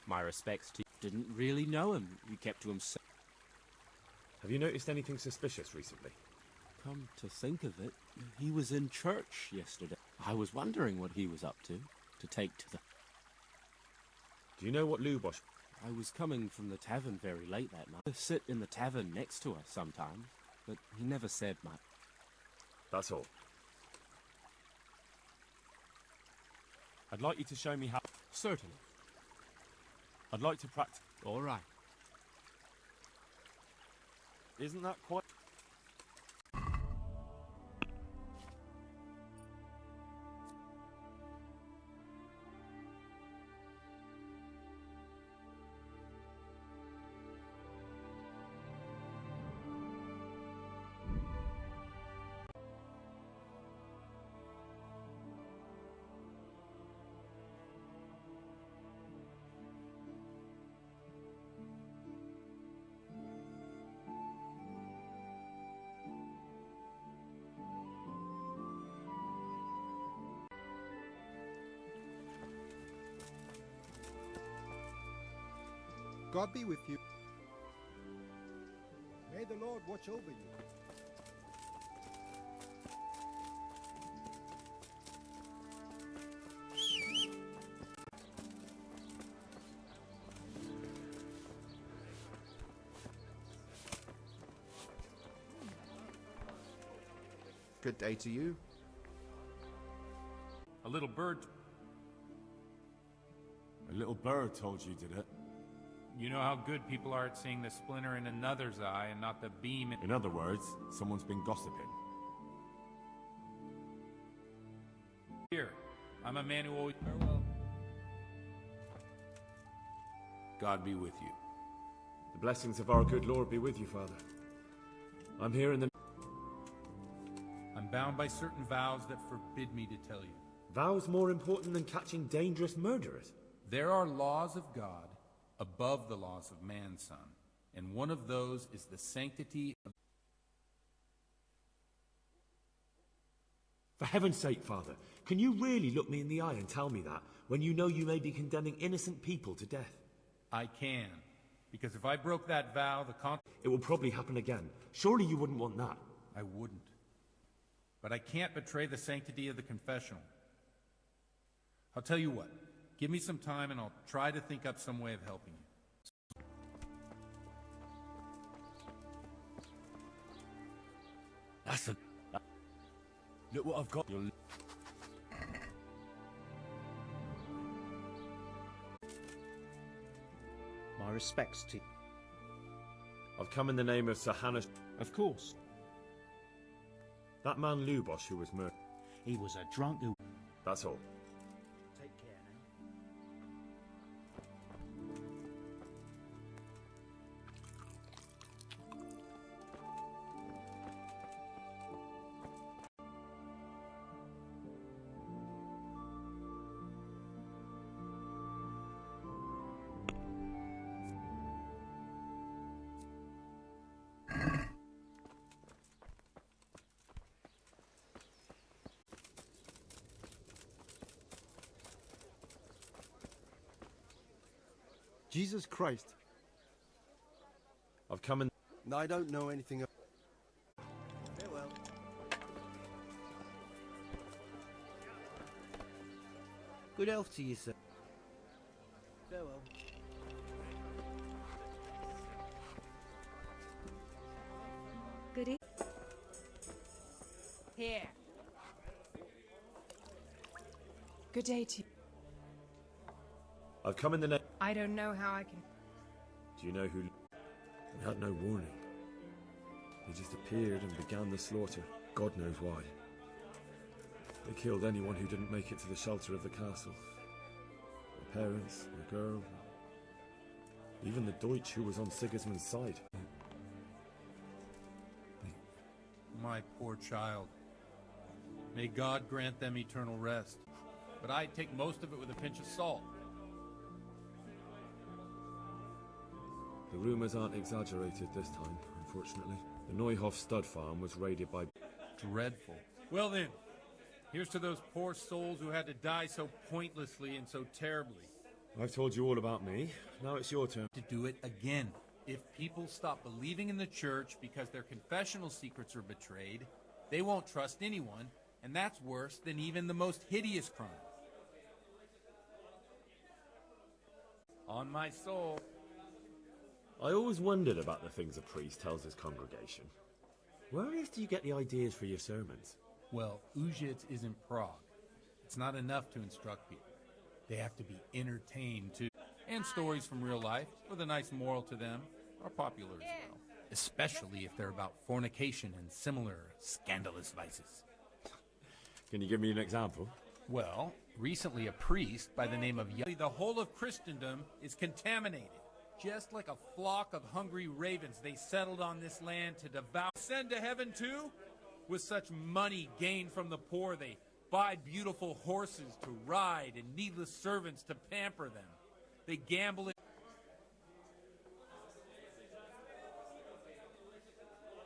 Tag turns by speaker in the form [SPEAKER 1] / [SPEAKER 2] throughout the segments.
[SPEAKER 1] My respects to you. Didn't really know him. He kept to himself.
[SPEAKER 2] Have you noticed anything suspicious recently?
[SPEAKER 1] Come to think of it, he was in church yesterday. I was wondering what he was up to take to the...
[SPEAKER 2] Do you know what Lubosh...
[SPEAKER 1] I was coming from the tavern very late that night. I sit in the tavern next to us sometimes, but he never said much.
[SPEAKER 2] That's all.
[SPEAKER 3] I'd like you to show me how...
[SPEAKER 1] Certainly.
[SPEAKER 3] I'd like to practice...
[SPEAKER 1] All right.
[SPEAKER 3] Isn't that quite...
[SPEAKER 4] God be with you. May the Lord watch over you.
[SPEAKER 5] Good day to you.
[SPEAKER 3] A little bird...
[SPEAKER 6] A little bird told you, did it?
[SPEAKER 7] You know how good people are at seeing the splinter in another's eye and not the beam in...
[SPEAKER 6] In other words, someone's been gossiping.
[SPEAKER 7] Here, I'm a man who always... Farewell.
[SPEAKER 1] God be with you.
[SPEAKER 2] The blessings of our good Lord be with you, Father. I'm here in the...
[SPEAKER 7] I'm bound by certain vows that forbid me to tell you.
[SPEAKER 2] Vows more important than catching dangerous murderers?
[SPEAKER 7] There are laws of God above the laws of man, son, and one of those is the sanctity of...
[SPEAKER 2] For heaven's sake, Father, can you really look me in the eye and tell me that, when you know you may be condemning innocent people to death?
[SPEAKER 7] I can, because if I broke that vow,
[SPEAKER 2] It will probably happen again. Surely you wouldn't want that.
[SPEAKER 7] I wouldn't. But I can't betray the sanctity of the confessional. I'll tell you what. Give me some time and I'll try to think up some way of helping you.
[SPEAKER 6] That's a... Look what I've got.
[SPEAKER 8] My respects to you.
[SPEAKER 2] I've come in the name of Sir Hannah...
[SPEAKER 8] Of course.
[SPEAKER 2] That man Lubosh who was murdered.
[SPEAKER 8] He was a drunk who...
[SPEAKER 2] That's all.
[SPEAKER 8] Take care now.
[SPEAKER 4] Jesus Christ.
[SPEAKER 2] I've come in...
[SPEAKER 4] I don't know anything of... Farewell.
[SPEAKER 8] Good health to you, sir.
[SPEAKER 4] Farewell.
[SPEAKER 9] Good evening. Here. Good day to you.
[SPEAKER 2] I've come in the name...
[SPEAKER 9] I don't know how I can...
[SPEAKER 2] Do you know who... We had no warning. He just appeared and began the slaughter. God knows why. They killed anyone who didn't make it to the shelter of the castle. The parents, the girl... Even the Deutsch who was on Sigismund's side.
[SPEAKER 7] My poor child. May God grant them eternal rest. But I'd take most of it with a pinch of salt.
[SPEAKER 2] The rumours aren't exaggerated this time, unfortunately. The Neuhoff stud farm was raided by...
[SPEAKER 7] Dreadful. Well then, here's to those poor souls who had to die so pointlessly and so terribly.
[SPEAKER 2] I've told you all about me. Now it's your turn.
[SPEAKER 7] To do it again. If people stop believing in the church because their confessional secrets are betrayed, they won't trust anyone, and that's worse than even the most hideous crime. On my soul.
[SPEAKER 2] I always wondered about the things a priest tells his congregation. Where on earth do you get the ideas for your sermons?
[SPEAKER 7] Well, Ujits is in Prague. It's not enough to instruct people. They have to be entertained, too. And stories from real life, with a nice moral to them, are popular as well. Especially if they're about fornication and similar scandalous vices.
[SPEAKER 2] Can you give me an example?
[SPEAKER 7] Well, recently a priest by the name of the whole of Christendom is contaminated. Just like a flock of hungry ravens, they settled on this land to devour. Send to heaven too? With such money gained from the poor, they buy beautiful horses to ride and needless servants to pamper them. They gamble.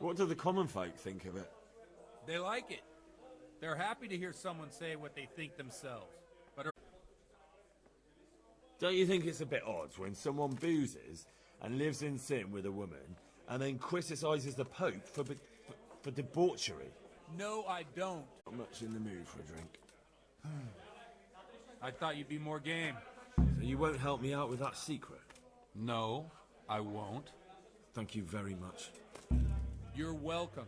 [SPEAKER 2] What do the common folk think of it?
[SPEAKER 7] They like it. They're happy to hear someone say what they think themselves. But
[SPEAKER 2] Don't you think it's a bit odd when someone boozes and lives in sin with a woman and then criticises the Pope for debauchery?
[SPEAKER 7] no, I don't.
[SPEAKER 2] Not much in the mood for a drink.
[SPEAKER 7] I thought you'd be more game.
[SPEAKER 2] So you won't help me out with that secret?
[SPEAKER 7] No, I won't.
[SPEAKER 2] Thank you very much.
[SPEAKER 7] You're welcome.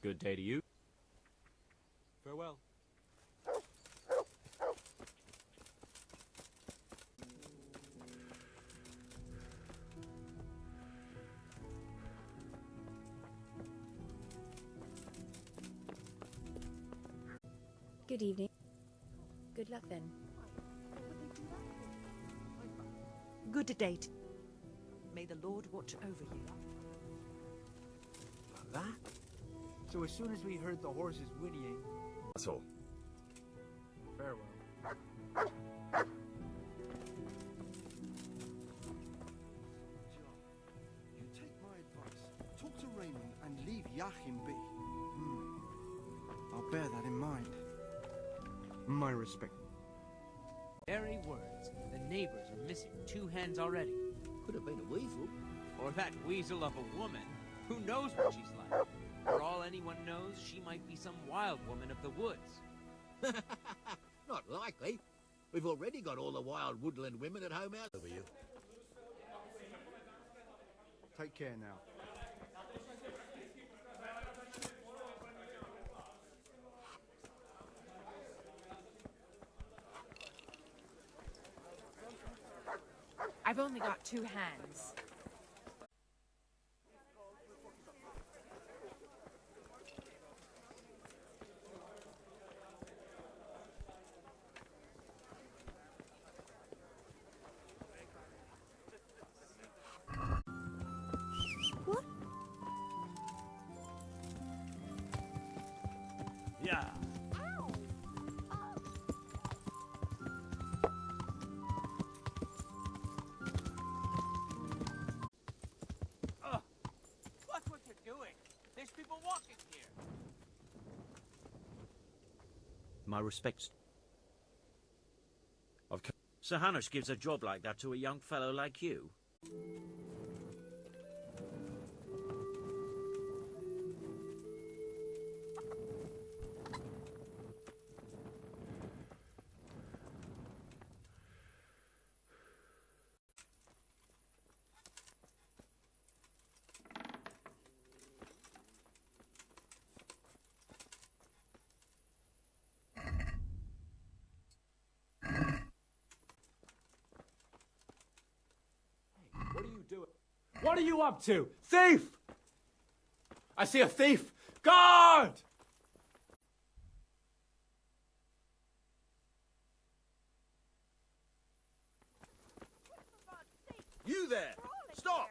[SPEAKER 1] Good day to you.
[SPEAKER 3] Farewell.
[SPEAKER 9] Good evening. Good luck then.
[SPEAKER 10] Good date. May the Lord watch over you.
[SPEAKER 8] That? So as soon as we heard the horses whinnying...
[SPEAKER 2] That's all.
[SPEAKER 8] Farewell.
[SPEAKER 4] You take my advice. Talk to Raymond and leave Yachim be. I'll bear that in mind. My respect.
[SPEAKER 11] Very words. The neighbors are missing 2 hens already.
[SPEAKER 6] Could have been a weasel.
[SPEAKER 11] Or that weasel of a woman. Who knows what she's like? For all anyone knows, she might be some wild woman of the woods.
[SPEAKER 6] Not likely. We've already got all the wild woodland women at home out over you.
[SPEAKER 4] Take care now.
[SPEAKER 9] I've only got 2 hands.
[SPEAKER 10] What?
[SPEAKER 6] Yeah.
[SPEAKER 11] Watch what you're doing. There's people walking here.
[SPEAKER 8] My respects.
[SPEAKER 6] Sir Hannes gives a job like that to a young fellow like you.
[SPEAKER 3] to it.
[SPEAKER 12] What are you up to? Thief! I see a thief! Guard!
[SPEAKER 6] You there! Stop!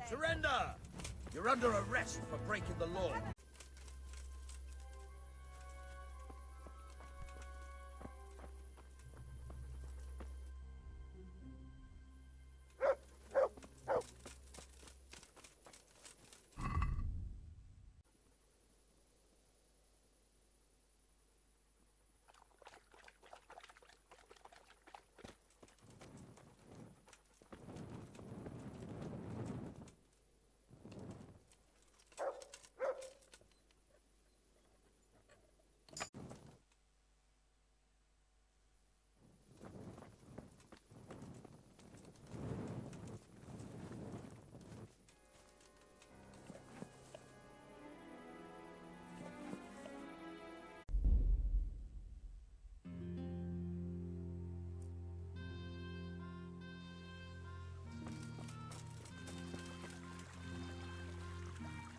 [SPEAKER 6] Surrender! You're under arrest for breaking the law.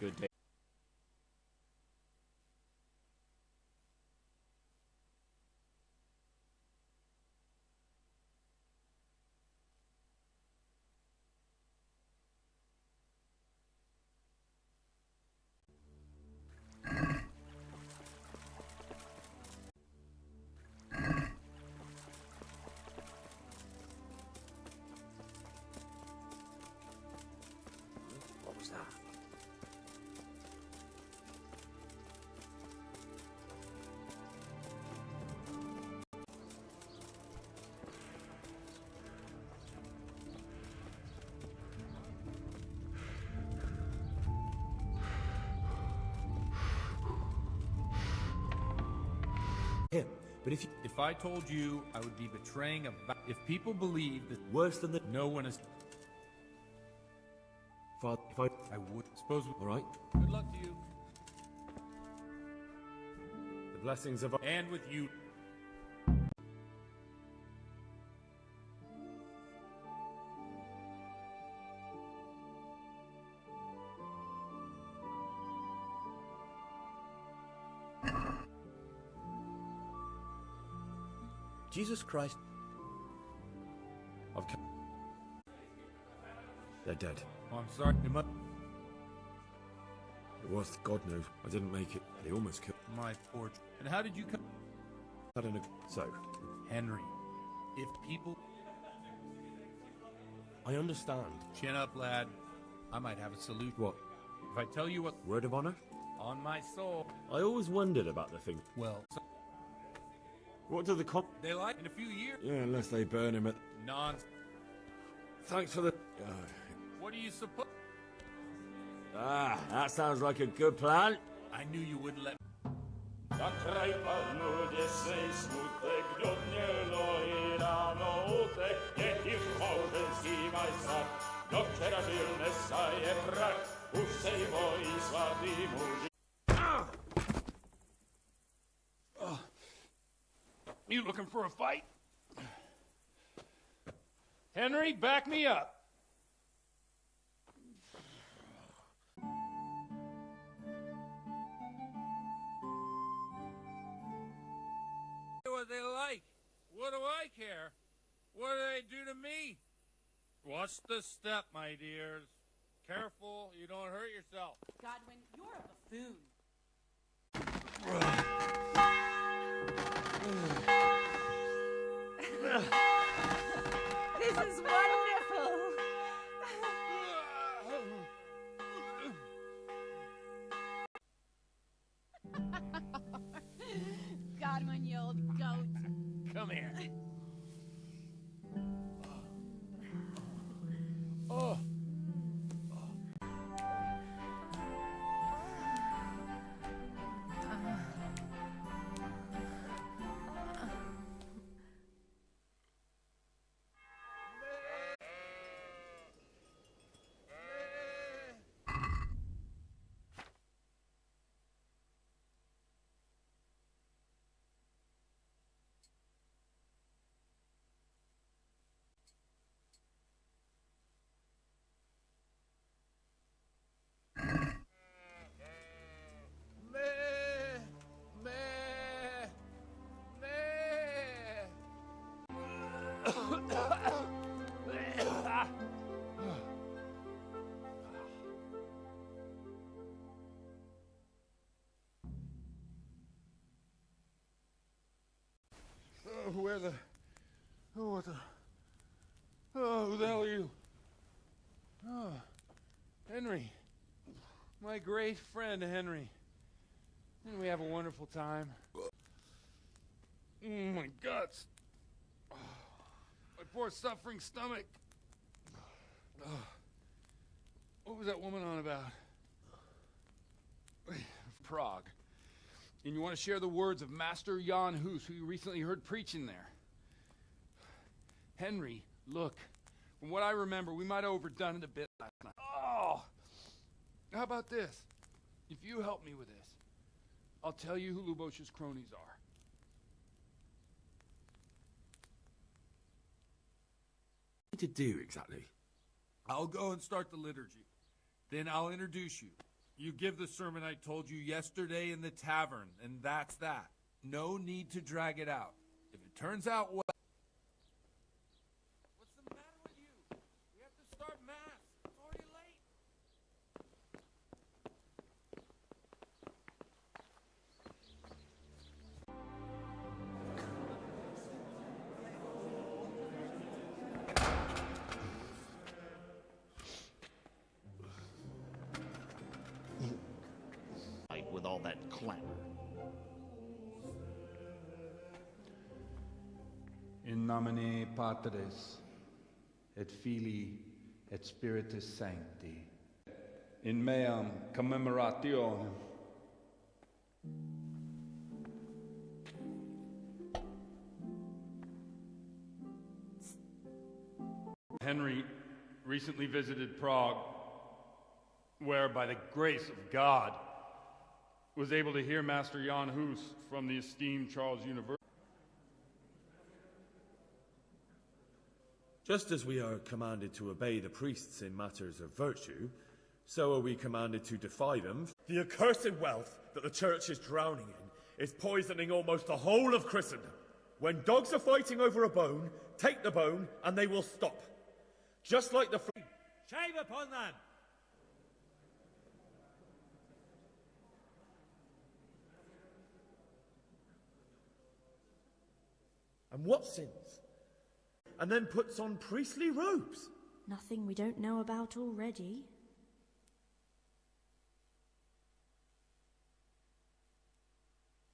[SPEAKER 1] Good day.
[SPEAKER 6] What was that?
[SPEAKER 12] Him. But if
[SPEAKER 7] I told you I would be betraying a vow, if people believe that
[SPEAKER 12] worse than the...
[SPEAKER 7] no one is,
[SPEAKER 12] Father, if
[SPEAKER 7] I would suppose.
[SPEAKER 12] All right.
[SPEAKER 7] Good luck to you,
[SPEAKER 12] The blessings of...
[SPEAKER 7] and with you.
[SPEAKER 6] Jesus Christ.
[SPEAKER 2] They're dead.
[SPEAKER 7] Oh, I'm sorry. It
[SPEAKER 2] was, God knows. I didn't make it. They almost killed.
[SPEAKER 7] My poor. And how did you come?
[SPEAKER 2] I don't know. So,
[SPEAKER 7] Henry, if people.
[SPEAKER 12] I understand.
[SPEAKER 7] Chin up, lad. I might have a salute.
[SPEAKER 2] What?
[SPEAKER 7] If I tell you what.
[SPEAKER 2] Word of honor?
[SPEAKER 7] On my soul.
[SPEAKER 2] I always wondered about the thing.
[SPEAKER 7] Well.
[SPEAKER 2] What do the cop...
[SPEAKER 7] They like in a few years.
[SPEAKER 2] Yeah, unless they burn him at...
[SPEAKER 7] Nonsense.
[SPEAKER 2] Thanks for the...
[SPEAKER 7] What do you suppose?
[SPEAKER 2] that sounds like a good plan.
[SPEAKER 7] I knew you wouldn't let. You looking for a fight? Henry, back me up. What they like? What do I care? What do they do to me? Watch the step, my dears. Careful, you don't hurt yourself.
[SPEAKER 9] Godwin, you're a buffoon.
[SPEAKER 10] This is wonderful.
[SPEAKER 9] Godwin, you old goat.
[SPEAKER 7] Come here. Oh. where the... Oh, what the... Oh, who the hell are you? Oh, Henry. My great friend, Henry. And we have a wonderful time. Oh, my guts. Oh, my poor suffering stomach. Oh. What was that woman on about? Prague. And you want to share the words of Master Jan Hus, who you recently heard preaching there. Henry, look, from what I remember, we might have overdone it a bit last night. Oh! How about this? If you help me with this, I'll tell you who Lubosh's cronies are.
[SPEAKER 2] What to do exactly?
[SPEAKER 7] I'll go and start the liturgy. Then I'll introduce you. You give the sermon I told you yesterday in the tavern, and that's that. No need to drag it out. If it turns out well... What's the matter with you? We have to start Mass. It's already late.
[SPEAKER 6] With all that clamor.
[SPEAKER 13] In nomine Patris, et Filii, et Spiritus Sancti. In meam commemorationem.
[SPEAKER 7] Henry recently visited Prague, where, by the grace of God, was able to hear Master Jan Hus from the esteemed Charles University.
[SPEAKER 2] Just as we are commanded to obey the priests in matters of virtue, so are we commanded to defy them. The accursed wealth that the church is drowning in is poisoning almost the whole of Christendom. When dogs are fighting over a bone, take the bone and they will stop. Just like the...
[SPEAKER 11] Shame upon them!
[SPEAKER 2] And what sins? And then puts on priestly robes.
[SPEAKER 10] Nothing we don't know about already.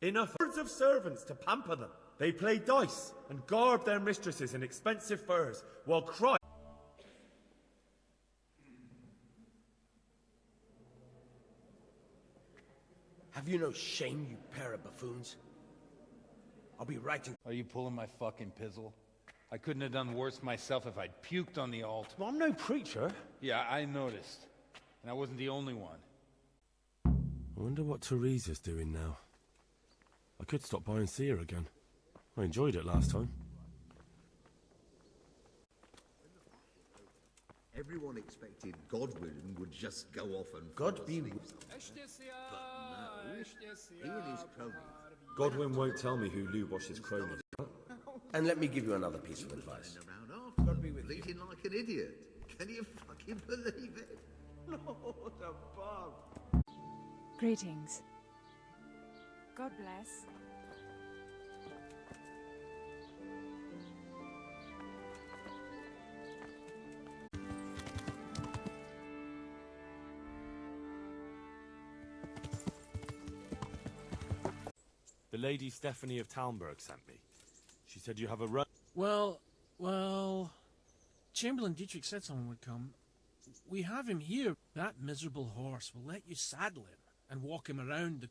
[SPEAKER 2] Enough herds of servants to pamper them. They play dice and garb their mistresses in expensive furs while crying.
[SPEAKER 6] Have you no shame, you pair of buffoons? I'll be writing...
[SPEAKER 7] Are you pulling my fucking pizzle? I couldn't have done worse myself if I'd puked on the altar.
[SPEAKER 6] Well, I'm no preacher.
[SPEAKER 7] Yeah, I noticed. And I wasn't the only one.
[SPEAKER 2] I wonder what Teresa's doing now. I could stop by and see her again. I enjoyed it last time.
[SPEAKER 14] Everyone expected Godwin would just go off and...
[SPEAKER 6] God be with
[SPEAKER 14] he and his cronies.
[SPEAKER 2] Godwin won't tell me who Lubosh's cronies are.
[SPEAKER 6] And let me give you another piece of advice.
[SPEAKER 14] God be with you. Bleating like an idiot. Can you fucking believe it? Lord above.
[SPEAKER 9] Greetings. God bless.
[SPEAKER 2] The Lady Stephanie of Talmberg sent me. She said you have a run.
[SPEAKER 15] Well, Chamberlain Dietrich said someone would come. We have him here. That miserable horse will let you saddle him and walk him around the...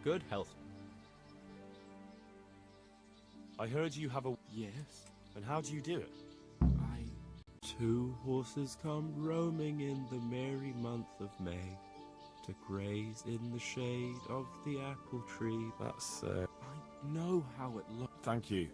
[SPEAKER 16] good health. I heard you have a...
[SPEAKER 1] Yes.
[SPEAKER 16] And how do you do it?
[SPEAKER 1] Two horses come roaming in the merry month of May to graze in the shade of the apple tree.
[SPEAKER 16] That's,
[SPEAKER 1] I know how it looks.
[SPEAKER 16] Thank you.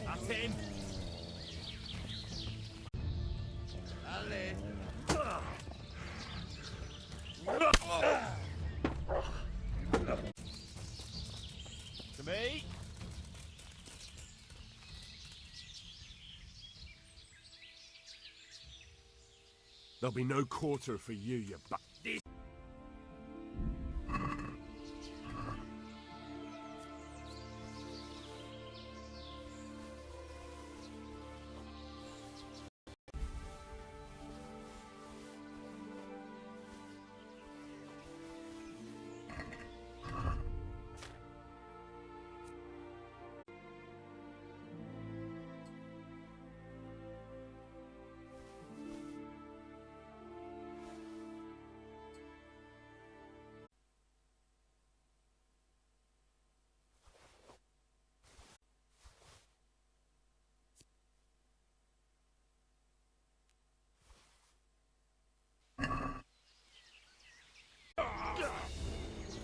[SPEAKER 6] That's him. Allez. To me.
[SPEAKER 17] There'll be no quarter for you, you bu-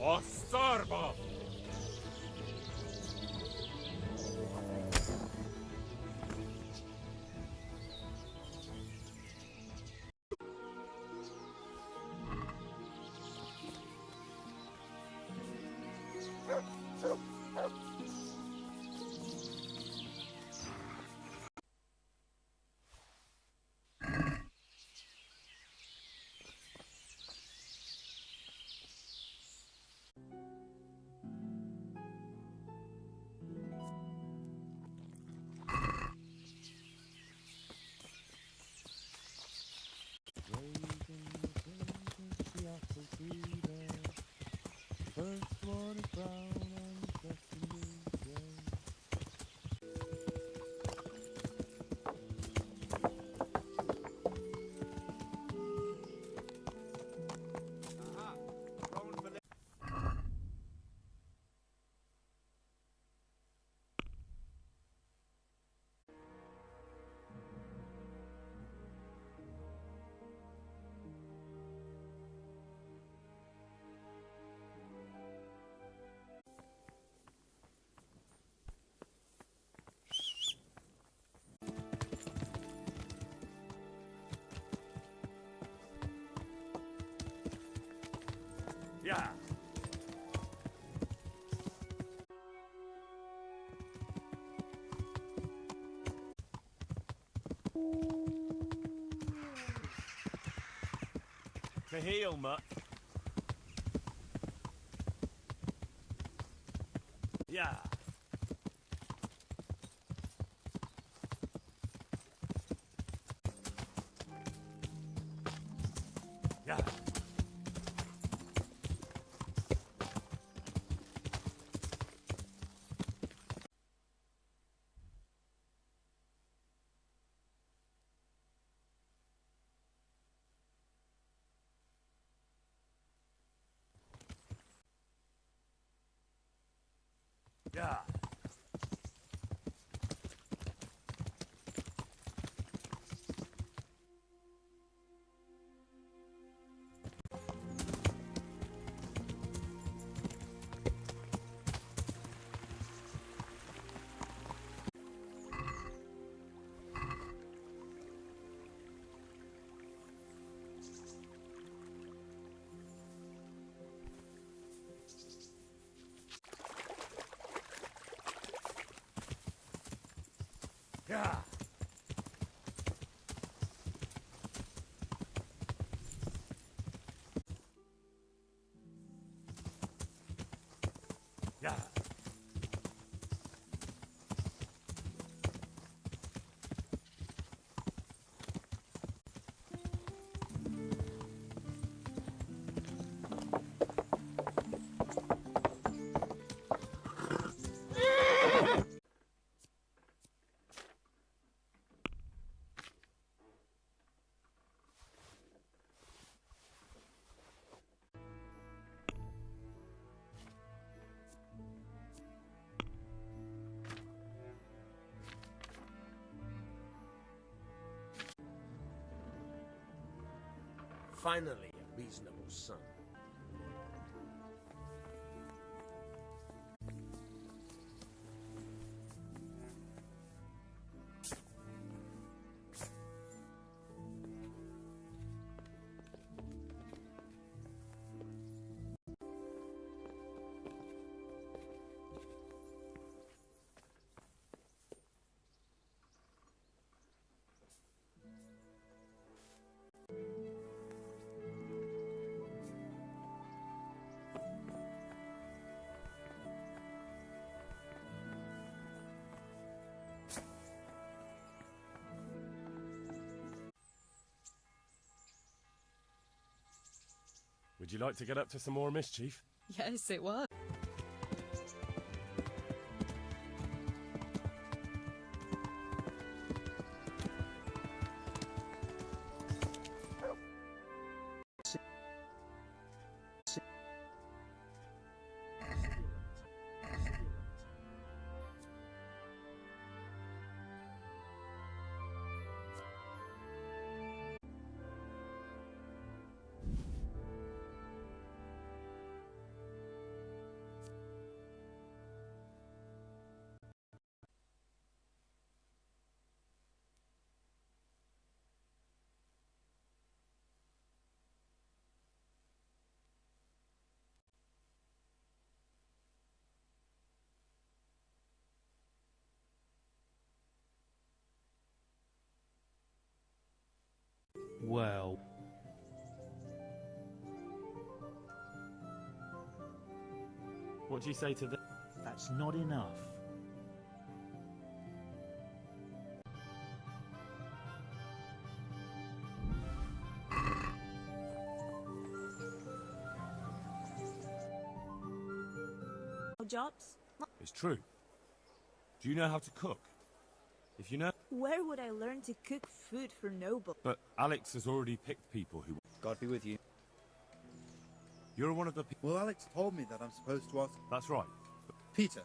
[SPEAKER 17] Ostarbo!
[SPEAKER 1] First one is brown and the second is gray.
[SPEAKER 6] Aha. Rolling for yeah. To heal, mutt. Yeah. Yeah. Yeah. Yeah. Yeah. Finally, a reasonable sum.
[SPEAKER 17] Would you like to get up to some more mischief?
[SPEAKER 9] Yes, it was.
[SPEAKER 15] Well.
[SPEAKER 16] What do you say to that?
[SPEAKER 18] That's not enough.
[SPEAKER 10] Jobs?
[SPEAKER 16] It's true. Do you know how to cook? If you know...
[SPEAKER 10] Where would I learn to cook food for noble?
[SPEAKER 16] But Alex has already picked people who...
[SPEAKER 4] God be with you.
[SPEAKER 16] You're one of the people...
[SPEAKER 4] Well, Alex told me that I'm supposed to ask...
[SPEAKER 16] That's right.
[SPEAKER 4] Peter.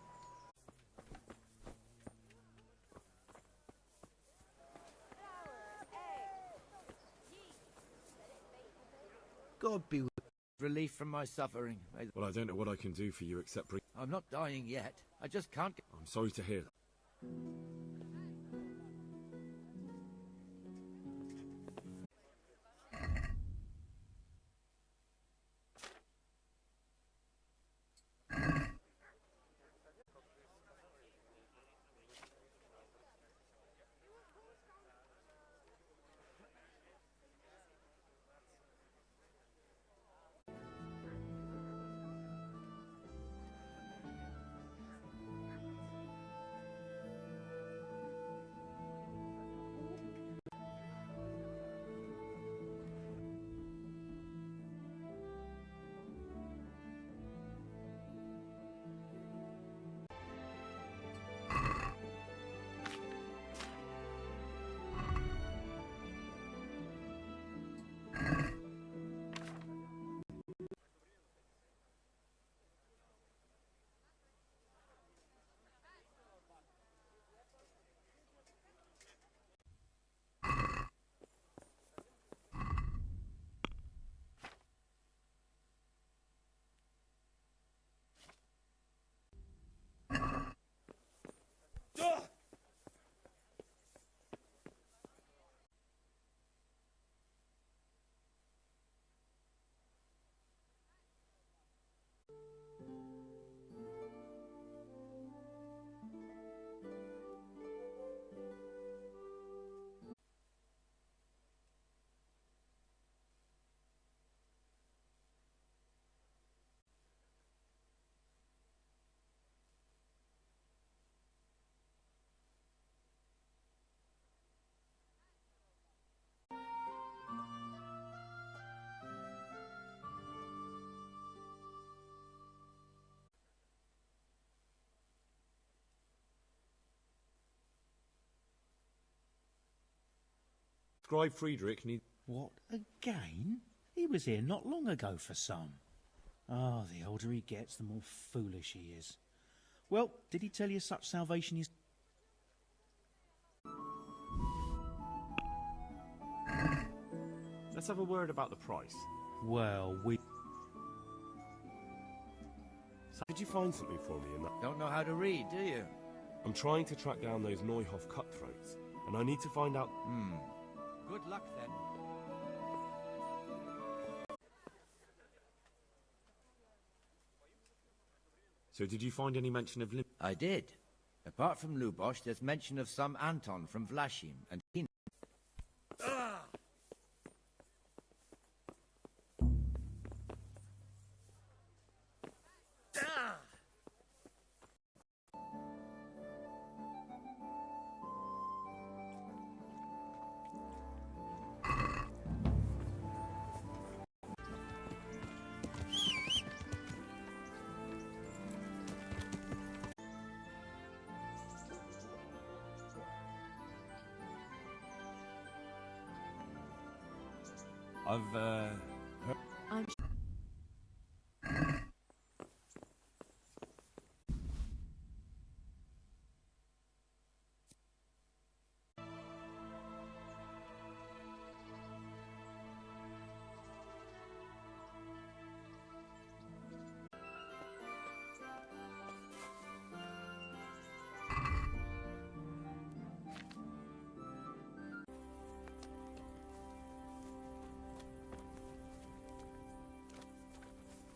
[SPEAKER 6] God be with relief from my suffering.
[SPEAKER 2] Well, I don't know what I can do for you except bring...
[SPEAKER 6] I'm not dying yet. I just can't get...
[SPEAKER 2] I'm sorry to hear that.
[SPEAKER 16] Scribe Friedrich needs...
[SPEAKER 18] What, again? He was here not long ago for some. Ah, the older he gets, the more foolish he is. Well, did he tell you such salvation is...
[SPEAKER 16] Let's have a word about the price.
[SPEAKER 18] Well, we...
[SPEAKER 16] So did you find something for me in that?
[SPEAKER 6] Don't know how to read, do you?
[SPEAKER 16] I'm trying to track down those Neuhoff cutthroats, and I need to find out...
[SPEAKER 11] Good luck, then.
[SPEAKER 2] So did you find any mention of
[SPEAKER 6] I did. Apart from Lubosh, there's mention of some Anton from Vlashim, and he...
[SPEAKER 16] I've, heard...
[SPEAKER 10] I'm...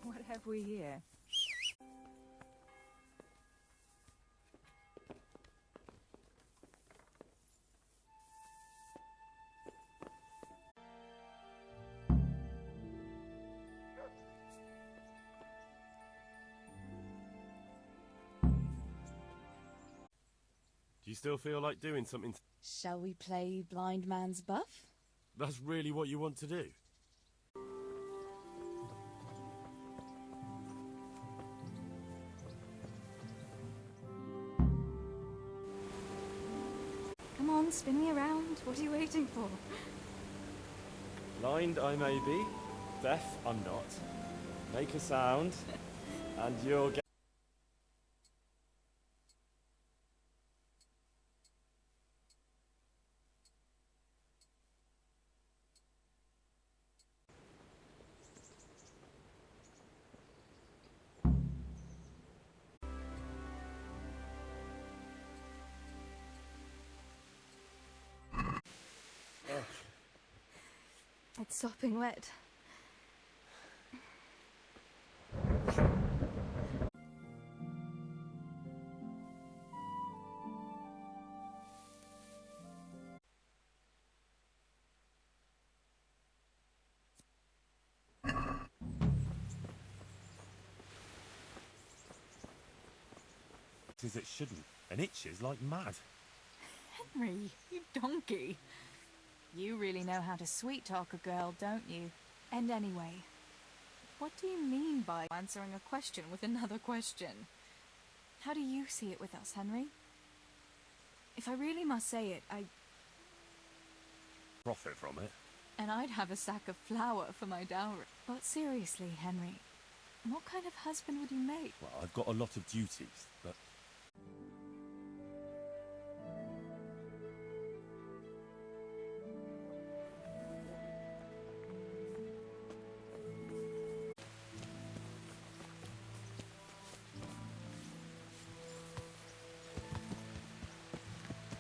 [SPEAKER 9] What have we here?
[SPEAKER 16] Do you still feel like doing something?
[SPEAKER 19] Shall we play blind man's buff?
[SPEAKER 16] That's really what you want to do?
[SPEAKER 19] Come on, spin me around. What are you waiting for?
[SPEAKER 16] Blind I may be, deaf I'm not. Make a sound, and you'll get...
[SPEAKER 19] It's sopping wet.
[SPEAKER 16] As it shouldn't, and itches like mad.
[SPEAKER 9] Henry, you donkey. You really know how to sweet-talk a girl, don't you? And anyway, what do you mean by answering a question with another question? How do you see it with us, Henry? If I really must say it,
[SPEAKER 16] Profit from it.
[SPEAKER 9] And I'd have a sack of flour for my dowry. But seriously, Henry, what kind of husband would you make?
[SPEAKER 16] Well, I've got a lot of duties, but...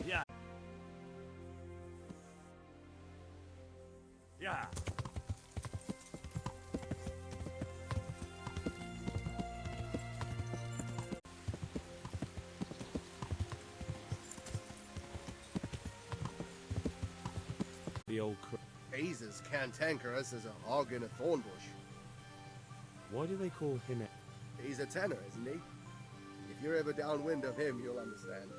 [SPEAKER 16] Yeah. Yeah. The old
[SPEAKER 5] Jesus cantankerous as a hog in a thorn bush.
[SPEAKER 16] Why do they call him
[SPEAKER 5] He's a tenor, isn't he? If you're ever downwind of him, you'll understand.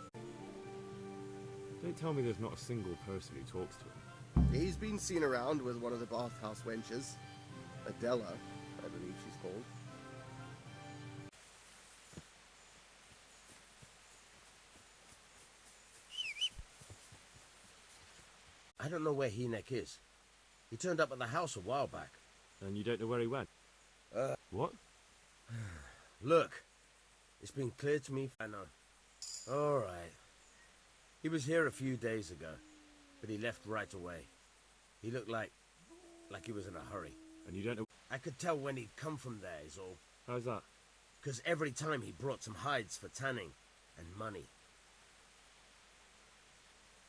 [SPEAKER 16] Don't tell me there's not a single person who talks to him.
[SPEAKER 5] He's been seen around with one of the bathhouse wenches. Adela, I believe she's called.
[SPEAKER 6] I don't know where Hinek is. He turned up at the house a while back.
[SPEAKER 2] And you don't know where he went? What?
[SPEAKER 6] Look, it's been clear to me. I know. All right. He was here a few days ago, but he left right away. He looked like he was in a hurry.
[SPEAKER 2] And you don't know?
[SPEAKER 6] I could tell when he'd come from there, is all.
[SPEAKER 2] How's that?
[SPEAKER 6] Because every time he brought some hides for tanning and money.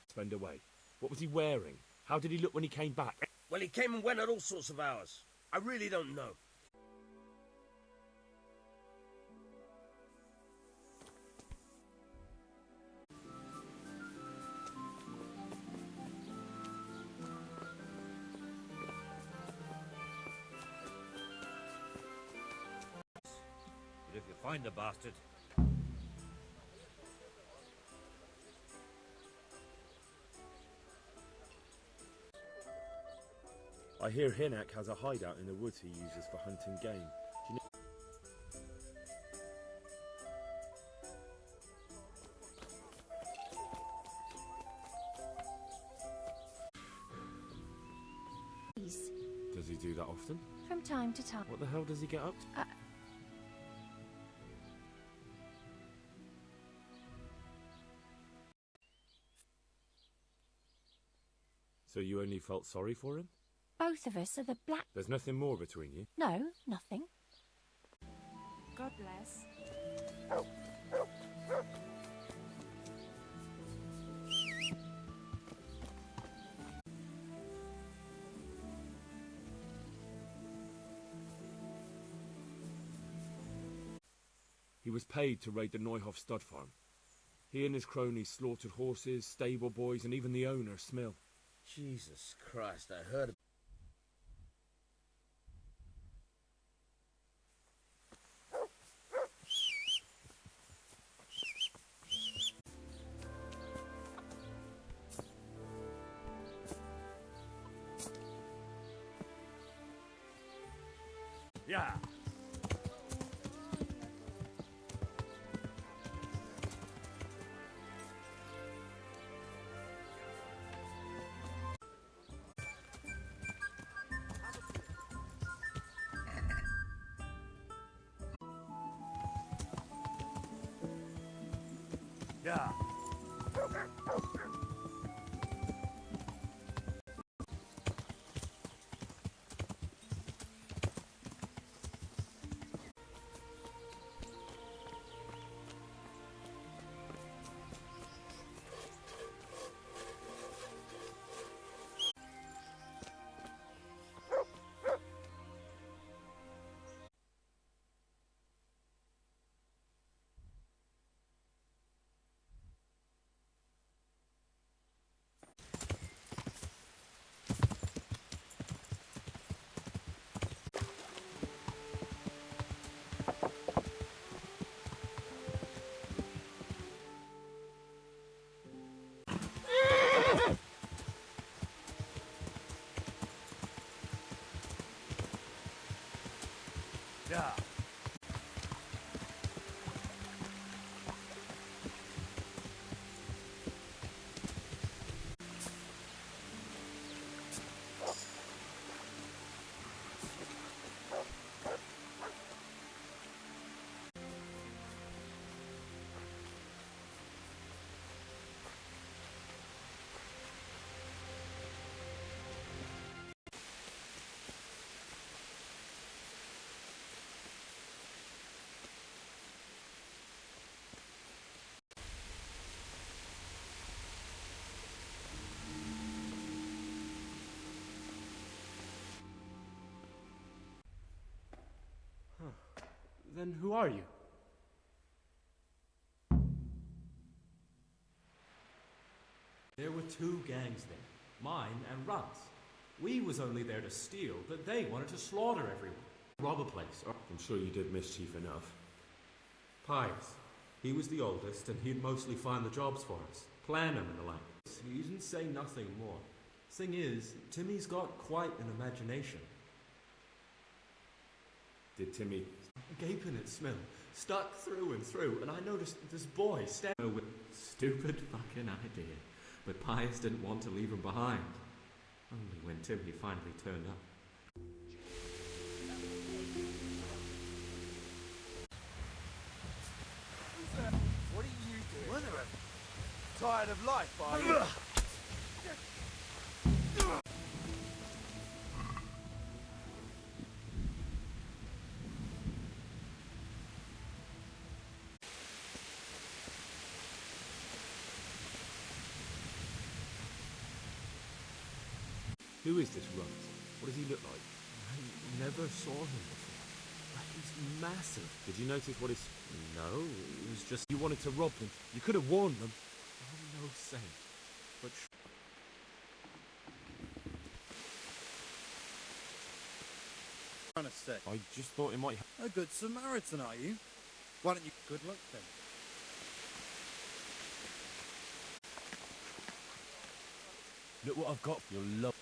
[SPEAKER 2] Spend away. What was he wearing? How did he look when he came back?
[SPEAKER 6] Well, he came and went at all sorts of hours. I really don't know. But if you find the bastard...
[SPEAKER 2] I hear Hinek has a hideout in the woods he uses for hunting game. Do you know? Does he do that often?
[SPEAKER 20] From time to time.
[SPEAKER 2] What the hell does he get up to? So you only felt sorry for him?
[SPEAKER 20] Both of us are the black...
[SPEAKER 2] There's nothing more between you?
[SPEAKER 20] No, nothing.
[SPEAKER 19] God bless.
[SPEAKER 2] He was paid to raid the Neuhoff stud farm. He and his cronies slaughtered horses, stable boys, and even the owner, Smill.
[SPEAKER 6] Jesus Christ, I heard...
[SPEAKER 2] Yeah.
[SPEAKER 6] Yeah. Yeah.
[SPEAKER 12] Then who are you?
[SPEAKER 21] There were two gangs then, mine and Rudd's. We was only there to steal, but they wanted to slaughter everyone. Rob a place.
[SPEAKER 2] I'm sure you did mischief enough.
[SPEAKER 21] Pius. He was the oldest, and he'd mostly find the jobs for us, plan them and the like. He didn't say nothing more. Thing is, Timmy's got quite an imagination.
[SPEAKER 2] Did Timmy...
[SPEAKER 21] Gaping at Smill, stuck through and through, and I noticed this boy standing with... Stupid fucking idea. But Pius didn't want to leave him behind. Only when Timmy finally turned up.
[SPEAKER 4] What are you doing? Tired of life, are you?
[SPEAKER 21] Who is this runt? What does he look like? I never saw him before. He's massive. Did you notice what his... No, it was just...
[SPEAKER 12] You wanted to rob them. You could have warned them.
[SPEAKER 21] Oh, no say. But...
[SPEAKER 8] Trying to say.
[SPEAKER 21] I just thought it might...
[SPEAKER 8] A good Samaritan, are you? Why don't you... Good luck, then.
[SPEAKER 21] Look what I've got. You'll love...